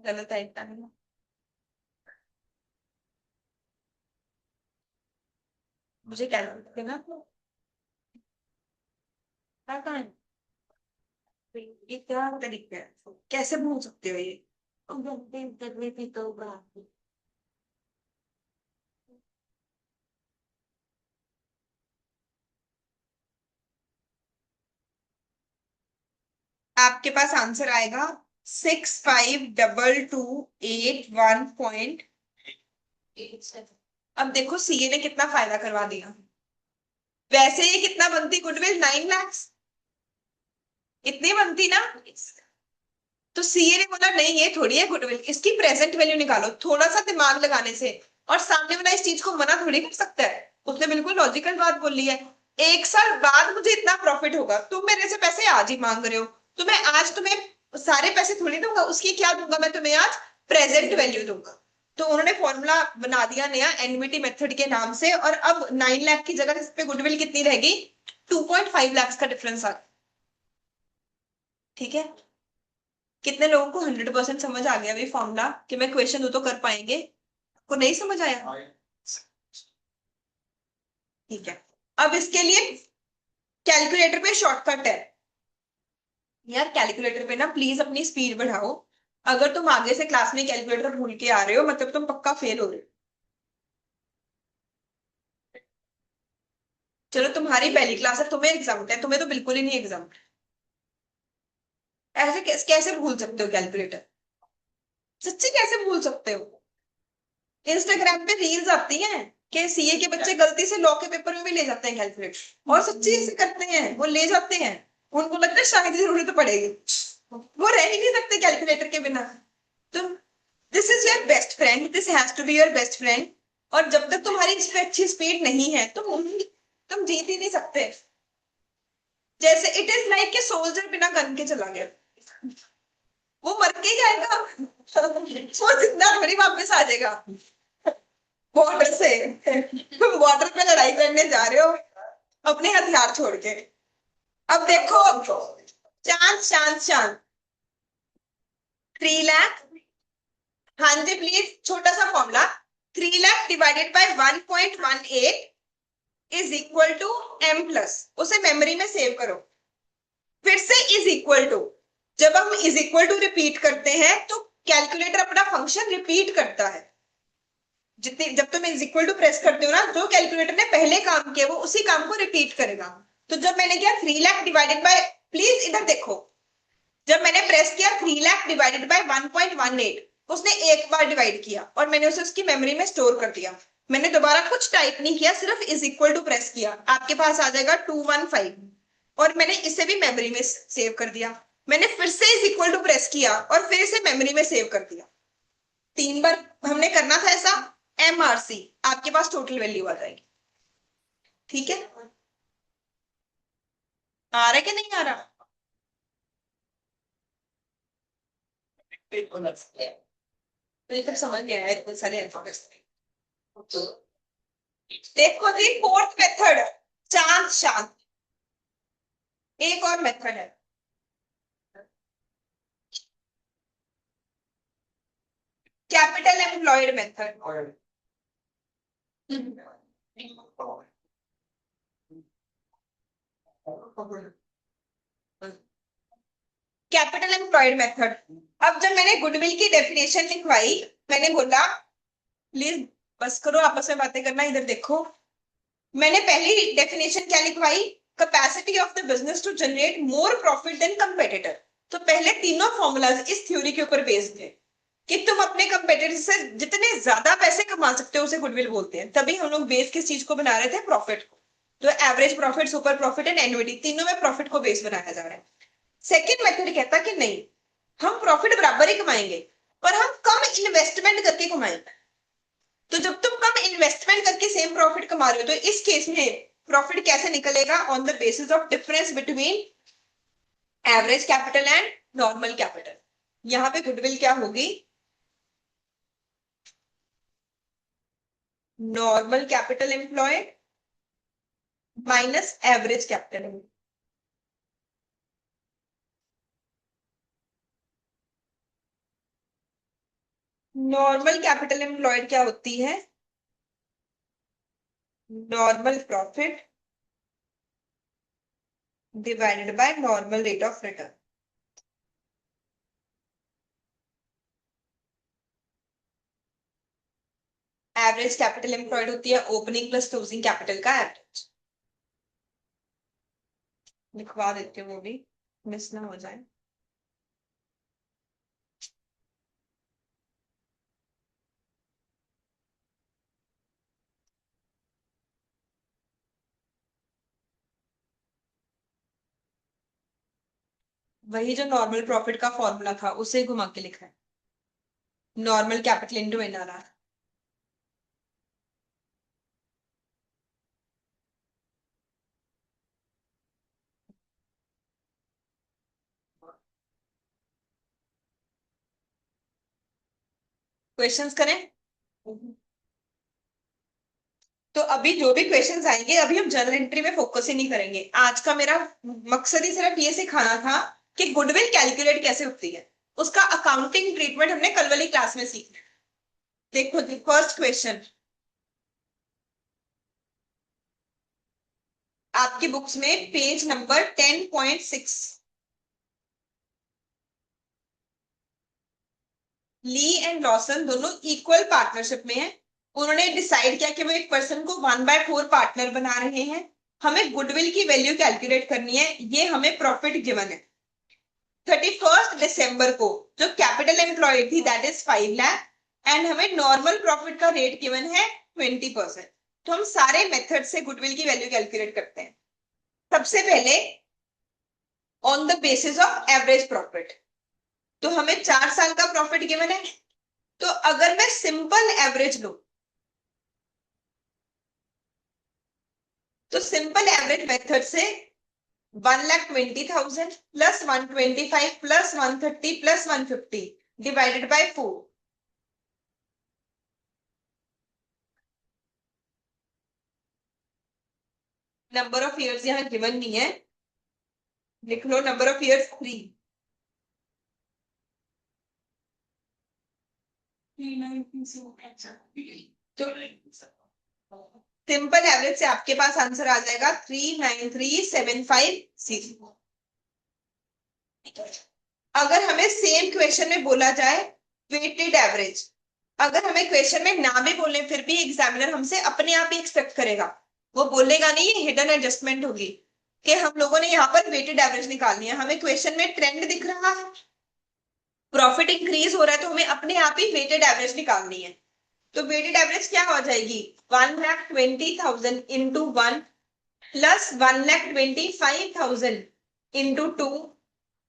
Speaker 1: गलत है इतना नहीं। मुझे कैलकुलेट करना, कहाँ है? ये क्या तरीका है, कैसे भूल सकते हो ये? करने की तो बात। आपके पास आंसर आएगा 652281.87। अब देखो सीए ने कितना फायदा करवा दिया। वैसे ये कितना बनती गुडविल, 9 lakhs इतनी बनती ना। तो सीए ने बोला नहीं ये थोड़ी है गुडविल, इसकी प्रेजेंट वैल्यू निकालो, थोड़ा सा दिमाग लगाने से। और सामने वाला इस चीज को मना थोड़ी कर सकता है, उसने बिल्कुल लॉजिकल बात बोली है। 1 साल बाद मुझे इतना प्रॉफिट होगा, तुम मेरे से पैसे आज ही मांग रहे हो, तो मैं आज तुम्हें सारे पैसे थोड़ी दूंगा, उसकी क्या दूंगा मैं तुम्हें, आज प्रेजेंट वैल्यू दूंगा। तो उन्होंने फॉर्मूला बना दिया नया एनविटी मेथड के नाम से, और अब 9 लाख की जगह इस पे गुडविल कितनी रहेगी, 2.5 lakhs का डिफरेंस आ। ठीक है, कितने लोगों को 100% समझ आ गया भाई फॉर्मूला, कि मैं क्वेश्चन दू तो कर पाएंगे? को नहीं समझ आया? ठीक है, अब इसके लिए कैलकुलेटर पे शॉर्टकट है। यार कैलकुलेटर पे ना प्लीज अपनी स्पीड बढ़ाओ। अगर तुम आगे से क्लास में कैलकुलेटर भूल के आ रहे हो मतलब तुम पक्का फेल हो रहे हो। चलो तुम्हारी पहली क्लास है, तुम्हें एग्जाम है, तुम्हें तो बिल्कुल ही नहीं एग्जाम। ऐसे कैसे भूल सकते हो कैलकुलेटर? सच्ची कैसे भूल सकते हो? इंस्टाग्राम पे रील्स आती हैं कि सीए के बच्चे गलती से लॉ के पेपर में भी ले जाते हैं कैलकुलेटर, और सच्ची ऐसे करते हैं, वो ले जाते हैं। उनको लगता है शायद जरूरत पड़ेगी, वो रह ही नहीं सकते कैलकुलेटर के बिना। तुम, this is your best friend, this has to be your best friend. और जब तक तुम्हारी इस पे अच्छी स्पीड नहीं है तुम जीत ही नहीं सकते। जैसे इट इज लाइक कि सोल्जर बिना गन के चला गया, वो मर के ही जाएगा। वो जिंदा थोड़ी वापस आ जाएगा बॉर्डर से। तुम बॉर्डर पे लड़ाई करने जा रहे हो अपने हथियार छोड़ के। अब देखो, चांद चांद चांद 3 लाख। हाँ जी प्लीज, छोटा सा formula. 3 lakh divided by 1.18 is equal to m plus, उसे मेमोरी में सेव करो। फिर से इज इक्वल टू, जब हम इज इक्वल टू रिपीट करते हैं तो कैलकुलेटर अपना फंक्शन रिपीट करता है। जितनी जब तुम इज इक्वल टू प्रेस करते हो ना, जो कैलकुलेटर ने पहले काम किया वो उसी काम को रिपीट करेगा। तो जब मैंने किया 3 लाख डिवाइडेड बाय, प्लीज इधर देखो, जब मैंने प्रेस किया 3 लाख डिवाइडेड बाय 1.18, उसने एक बार डिवाइड किया और मैंने उसे उसकी मेमोरी में स्टोर कर दिया। मैंने दोबारा कुछ टाइप नहीं किया, सिर्फ इज इक्वल टू प्रेस किया, आपके पास आ जाएगा 215। और मैंने इसे भी मेमोरी में सेव कर दिया। मैंने फिर से इज इक्वल टू प्रेस किया और फिर इसे मेमोरी में सेव कर दिया। 3 बार हमने करना था ऐसा। MRC, आपके पास टोटल वैल्यू आ जाएगी। ठीक है, आ रहा है कि नहीं आ रहा? तो ये सब समझ गया है, इतने सारे अल्फाबेट्स। देखो जी, फोर्थ मेथड, चांद शांत। एक और मेथड है, capital employed method. Capital employed method. अब जब मैंने गुडविल की डेफिनेशन लिखवाई, मैंने बोला प्लीज बस करो आपस में बातें करना, इधर देखो। मैंने पहली डेफिनेशन क्या लिखवाई? Capacity of the business to generate more profit than competitor. तो पहले तीनों फॉर्मूलाज इस थ्योरी के ऊपर बेस्ड थे कि तुम अपने कंपेटिटर से जितने ज्यादा पैसे कमा सकते हो उसे गुडविल बोलते हैं। तभी हम लोग बेस किस चीज को बना रहे थे? प्रॉफिट को। तो average profit, super profit and annuity, तीनों में प्रॉफिट को बेस बनाया जा रहा है। सेकेंड मेथड कहता कि नहीं, हम प्रॉफिट बराबर ही कमाएंगे पर हम कम इन्वेस्टमेंट करके कमाएंगे। तो जब तुम कम इन्वेस्टमेंट करके सेम प्रॉफिट कमा रहे हो तो इस केस में प्रॉफिट कैसे निकलेगा? On the basis of difference between average capital and normal capital. यहां पे गुडविल क्या होगी? Normal capital employed minus average capital. Normal capital employed क्या होती है? Normal profit divided by normal rate of return. Average capital employed होती है opening plus closing capital का एवरेज। लिखवा देती हूँ वो भी, मिस ना हो जाए। वही जो नॉर्मल प्रॉफिट का फॉर्मूला था उसे घुमा के लिखा है, normal capital into NRR। Questions करें? तो अभी जो भी क्वेश्चंस आएंगे, अभी हम जर्नल एंट्री में फोकस ही नहीं करेंगे। आज का मेरा मकसद ही सिर्फ ये सिखाना था कि गुडविल कैलकुलेट कैसे होती है। उसका अकाउंटिंग ट्रीटमेंट हमने कल वाली क्लास में सीखा। देखो जी, फर्स्ट क्वेश्चन आपकी बुक्स में page number 10.6। Lee and Lawson दोनों इक्वल पार्टनरशिप में है। उन्होंने डिसाइड किया कि वो एक पर्सन को 1/4 पार्टनर बना रहे हैं। हमें गुडविल की वैल्यू कैलकुलेट करनी है, ये हमें प्रॉफिट गिवन है। 31 दिसंबर को जो कैपिटल एम्प्लॉयड थी दैट इज 5 लाख एंड हमें नॉर्मल प्रॉफिट का रेट गिवन है 20%। तो हम सारे मेथड से गुडविल की वैल्यू कैलकुलेट करते हैं। सबसे पहले on the basis of average profit, तो हमें 4 साल का प्रॉफिट गिवन है। तो अगर मैं सिंपल एवरेज लू, तो सिंपल एवरेज मेथड से 1,20,000 plus 125 plus 130 plus 150 divided by 4। Number of years यहाँ गिवन नहीं है, लिख लो नंबर ऑफ ईयर्स 3। तो सिंपल एवरेज से आपके पास आंसर आ जाएगा 393,750। अगर हमें सेम क्वेश्चन में बोला जाए वेटेड एवरेज, अगर हमें क्वेश्चन में ना भी बोले फिर भी एग्जामिनर हमसे अपने आप ही एक्सपेक्ट करेगा, वो बोलेगा नहीं, ये हिडन एडजस्टमेंट होगी कि हम लोगों ने यहाँ पर वेटेड एवरेज निकालनी है। हमें क्वेश्चन में ट्रेंड दिख रहा है, प्रॉफिट इंक्रीज हो रहा है, तो हमें अपने आप ही वेटेड एवरेज निकालनी है। तो वेटेड एवरेज क्या हो जाएगी, 1,20,000 into 1 plus 1,25,000 into 2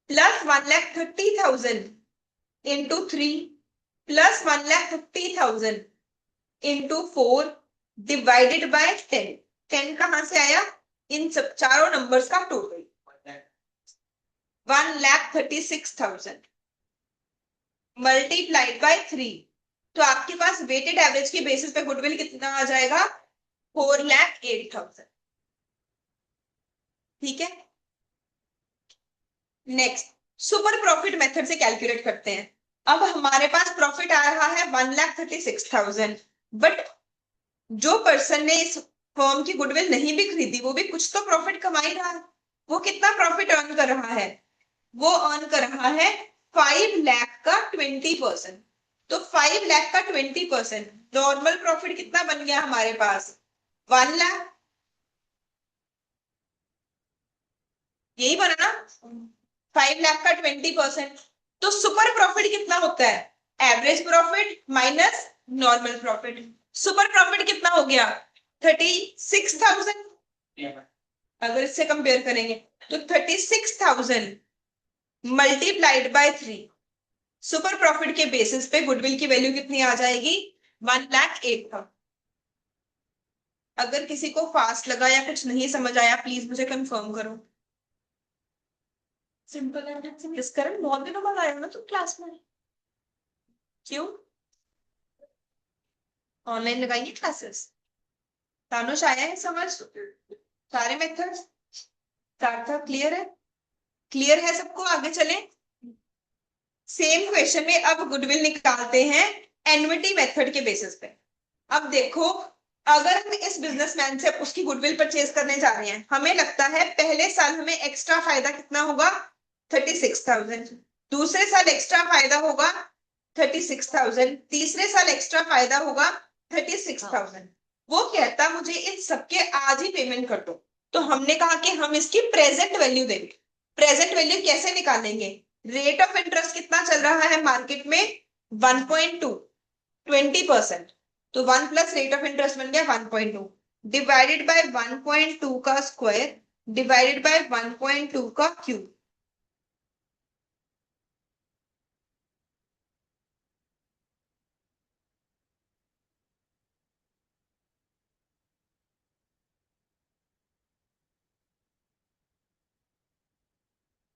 Speaker 1: plus 1,30,000 into 3 plus 1,50,000 into 4 divided by 10। 10 कहां से आया, इन सब चारों नंबर्स का टोटल 1,36,000 मल्टीप्लाइड बाय 3। तो आपके पास वेटेड एवरेज के बेसिस पे गुडविल कितना आ जाएगा, 4,08,000। ठीक है, नेक्स्ट सुपर प्रॉफिट मेथड से कैलकुलेट करते हैं। अब हमारे पास प्रॉफिट आ रहा है 1,36,000, बट जो पर्सन ने इस फर्म की गुडविल नहीं भी खरीदी वो भी कुछ तो प्रॉफिट कमा ही रहा है। वो कितना प्रॉफिट अर्न कर रहा है, वो अर्न कर रहा है 5 लाख का 20%। तो 5 लाख का 20%, नॉर्मल प्रॉफिट कितना बन गया हमारे पास, 1 लाख। यही बना ना, 5 लाख का 20%। तो सुपर प्रॉफिट कितना होता है, average profit minus normal profit. Super profit कितना हो गया, 36,000। अगर इससे कंपेयर करेंगे तो 36,000 मल्टीप्लाइड बाय 3। सुपर प्रॉफिट के बेसिस पे गुडविल की वैल्यू कितनी आ जाएगी, 1,08,000। अगर किसी को फास्ट लगा या कुछ नहीं समझ आया प्लीज मुझे कंफर्म करो। सिंपल है, इस कारण बहुत दिनों बाद आया ना तुम क्लास में, क्यों, ऑनलाइन लगाएंगे क्लासेस। तानुष आया है समझ, सारे मेथड्स, सार्थक क्लियर है, क्लियर है सबको, आगे चलें। सेम क्वेश्चन में अब गुडविल निकालते हैं एन्युटी मेथड के बेसिस पे। अब देखो, अगर हम इस बिजनेसमैन से उसकी गुडविल परचेज करने जा रहे हैं, हमें लगता है पहले साल हमें एक्स्ट्रा फायदा कितना होगा, 36,000, दूसरे साल एक्स्ट्रा फायदा होगा 36,000, तीसरे साल एक्स्ट्रा फायदा होगा 36,000। वो कहता मुझे इन सबके आज ही पेमेंट कर दो। तो हमने कहा कि हम इसकी प्रेजेंट वैल्यू देंगे। प्रेजेंट वैल्यू कैसे निकालेंगे, रेट ऑफ इंटरेस्ट कितना चल रहा है मार्केट में, 1.2, 20%। तो 1 प्लस रेट ऑफ इंटरेस्ट बन गया 1.2 डिवाइडेड बाय 1.2 का स्क्वायर डिवाइडेड बाय 1.2 का क्यूब।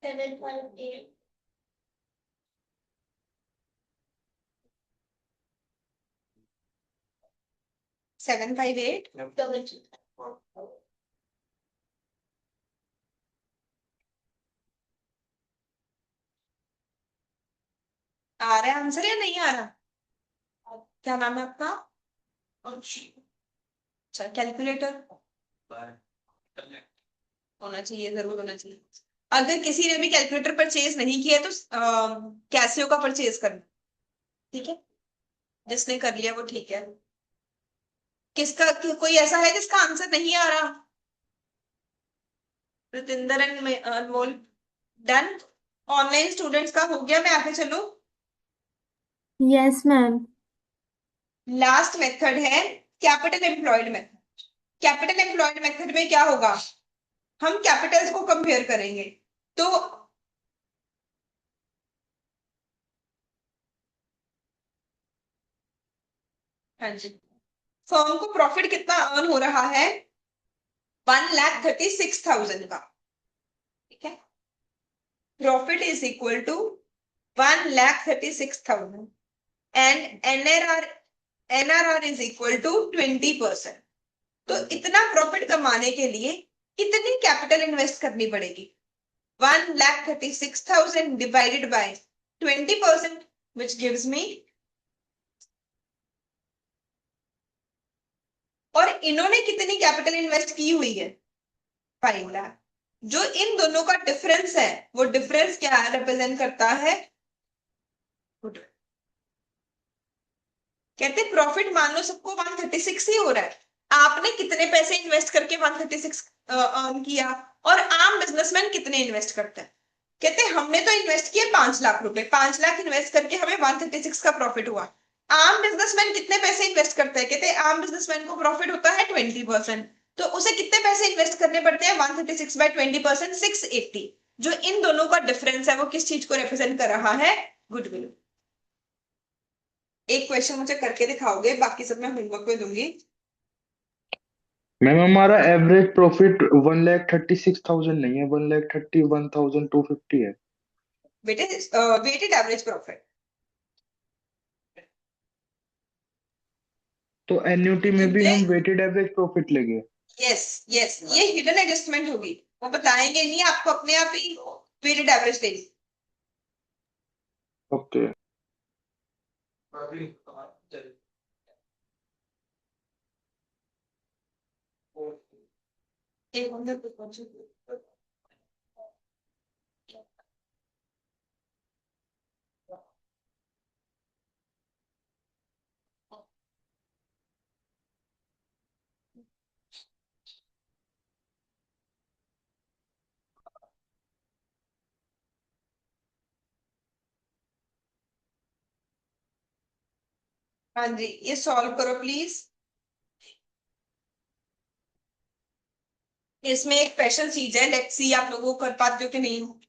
Speaker 1: सेवन फाइव एट 758 आ रहा है आंसर या नहीं आ रहा, क्या नाम है आपका, अच्छा कैलकुलेटर होना चाहिए, जरूर होना चाहिए। अगर किसी ने भी कैलकुलेटर परचेज नहीं किया तो कैसियो का परचेज करना, ठीक है, जिसने कर लिया वो ठीक है। किसका कोई ऐसा है जिसका आंसर नहीं आ रहा, Pratinder and Anmol, done. Online students का हो गया, मैं आगे चलूं।
Speaker 2: Yes ma'am.
Speaker 1: लास्ट मेथड है capital employed method. Capital employed method में क्या होगा, हम कैपिटल्स को कंपेयर करेंगे। तो हाँ जी, फर्म को प्रॉफिट कितना अर्न हो रहा है, 1,36,000 का। ठीक है, profit is equal to 1,36,000 and NRR is equal to 20%। तो इतना प्रॉफिट कमाने के लिए कितनी कैपिटल इन्वेस्ट करनी पड़ेगी? 1,36,000 divided by 20%, which gives me, और इन्होंने कितनी कैपिटल इन्वेस्ट की हुई है? 5 लाख। जो इन दोनों का डिफरेंस है, वो डिफरेंस क्या रिप्रेजेंट करता है? गुडविल। कहते प्रॉफिट मान लो सबको 136 ही हो रहा है, आपने कितने पैसे इन्वेस्ट करके 136 अर्न किया, और आम बिजनेसमैन कितने इन्वेस्ट करते हैं? कहते हमने तो इन्वेस्ट किए 5 लाख रुपए, 5 लाख इन्वेस्ट करके हमें 136 का प्रॉफिट हुआ। आम बिजनेसमैन कितने पैसे इन्वेस्ट करते हैं? कहते आम बिजनेसमैन को प्रॉफिट होता है 20%, तो उसे कितने पैसे इन्वेस्ट करने पड़ते हैं? 136 बाय 20%, 680। जो इन दोनों का डिफरेंस है वो किस चीज को रिप्रेजेंट कर रहा है? गुडविल। एक क्वेश्चन मुझे करके दिखाओगे, बाकी सब मैं होमवर्क में दूंगी।
Speaker 3: मैम हमारा एवरेज प्रॉफिट 1,36,000 नहीं है, 1,31,250 है।
Speaker 1: बेटे वेटेड एवरेज प्रॉफिट।
Speaker 3: तो एन्युटी में भी हम वेटेड एवरेज प्रॉफिट लेंगे।
Speaker 1: यस यस, ये हिडन एडजस्टमेंट होगी, वो बताएंगे नहीं, आपको अपने आप ही वेटेड एवरेज देगी।
Speaker 3: ओके।
Speaker 1: एक बंदे को कौन सी- हाँ जी, ये सॉल्व करो प्लीज। इसमें एक स्पेशल चीज है, लेट्स सी आप लोगों को कर पाते हो कि नहीं।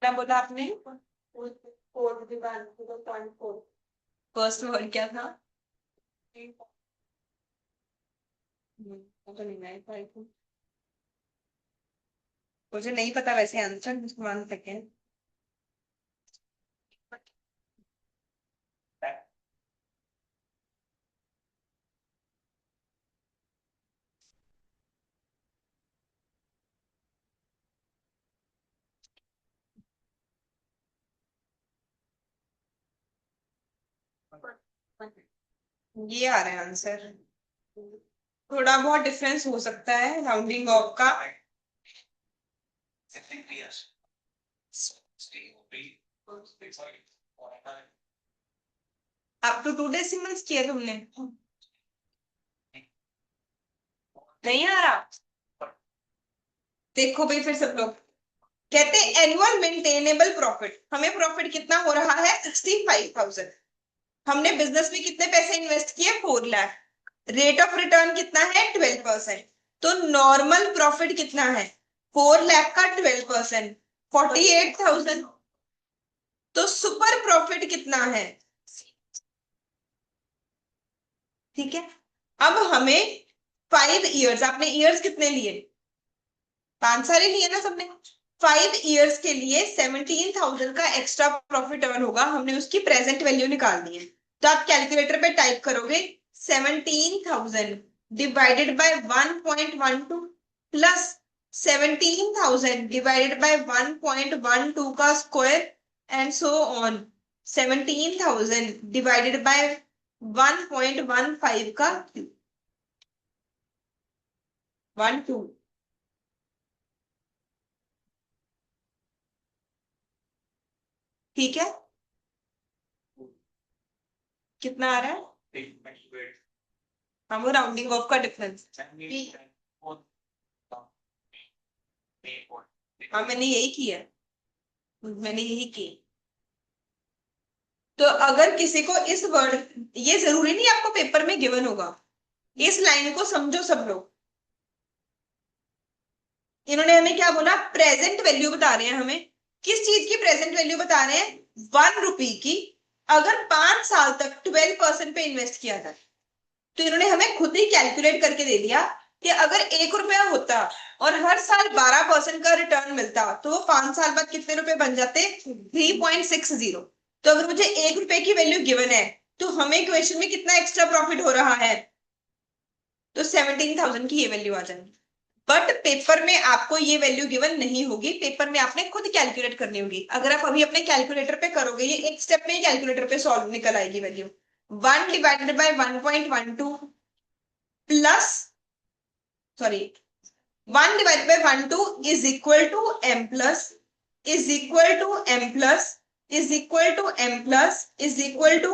Speaker 1: क्या बोला आपने? फर्स्ट वर्ड क्या था? तो नहीं, मुझे नहीं पता वैसे आंसर, मान सके। ये आ रहा है आंसर। थोड़ा बहुत डिफरेंस हो सकता है राउंडिंग ऑफ का। अब तो 2 डेसिमल्स किया तुमने, नहीं आ रहा? देखो भाई फिर सब लोग कहते हैं एनुअल मेंटेनेबल प्रॉफिट, हमें प्रॉफिट कितना हो रहा है 65,000। हमने बिजनेस में कितने पैसे इन्वेस्ट किए 4 लाख। रेट ऑफ रिटर्न कितना है 12%। तो नॉर्मल प्रॉफिट कितना है 4 लाख का 12% 48,000। तो सुपर प्रॉफिट कितना है, ठीक है। अब हमें 5 इयर्स, आपने इयर्स कितने लिए 5 साल ही लिए ना सबने। 5 इयर्स के लिए 17,000 का एक्स्ट्रा प्रॉफिट अर्न होगा, हमने उसकी प्रेजेंट वैल्यू निकालनी है। तो आप कैलकुलेटर पे टाइप करोगे 17,000 divided by 1.12 plus 17,000 divided by 1.12 का square and so on. 17,000 divided by 1.15 का क्यूब 12। ठीक है, कितना आ रहा है, हम वो राउंडिंग ऑफ का डिफरेंस। हाँ मैंने यही किया, मैंने यही की। तो अगर किसी को इस वर्ड, ये जरूरी नहीं आपको पेपर में गिवन होगा, इस लाइन को समझो सब लोग। इन्होंने हमें क्या बोला, प्रेजेंट वैल्यू बता रहे हैं हमें। किस चीज की प्रेजेंट वैल्यू बता रहे हैं 1 रुपी की। अगर 5 साल तक 12% पे इन्वेस्ट किया जाए, तो इन्होंने हमें खुद ही कैलकुलेट करके दे दिया कि अगर 1 रुपया होता और हर साल 12% का रिटर्न मिलता, तो वो 5 साल बाद कितने रुपए बन जाते 3.60। तो अगर मुझे 1 रुपए की वैल्यू गिवन है, तो हमें क्वेश्चन में कितना एक्स्ट्रा प्रॉफिट हो रहा है, तो 17,000 की ये वैल्यू आ जाएगी। बट पेपर में आपको ये वैल्यू गिवन नहीं होगी, पेपर में आपने खुद कैलकुलेट करनी होगी। अगर आप अभी अपने कैलकुलेटर पे करोगे, ये एक स्टेप में ही कैलकुलेटर पे सॉल्व निकल आएगी value. 1 divided by 1.12 plus, sorry 1 divided by 12 is equal to m plus, is equal to m plus, is equal to m plus, is equal to,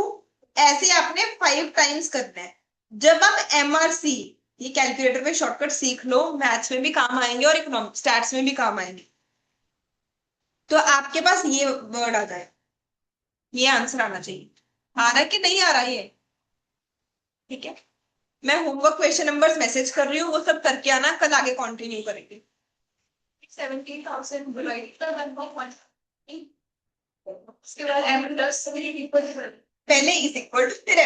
Speaker 1: ऐसे आपने 5 टाइम्स करना है। जब आप एमआरसी, ये कैलकुलेटर पे शॉर्टकट सीख लो, मैथ्स में भी काम आएंगे और इकोनॉमिक्स स्टैट्स में भी काम आएंगे। तो आपके पास ये वर्ड आ जाए, ये आंसर आना चाहिए। आ रहा है कि नहीं आ रहा ये, ठीक है। मैं होमवर्क क्वेश्चन नंबर्स मैसेज कर रही हूँ, वो सब करके आना, कल आगे कंटिन्यू करेंगे। 17,000 उसके बाद एम प्लस पहले इज इक्वल टू,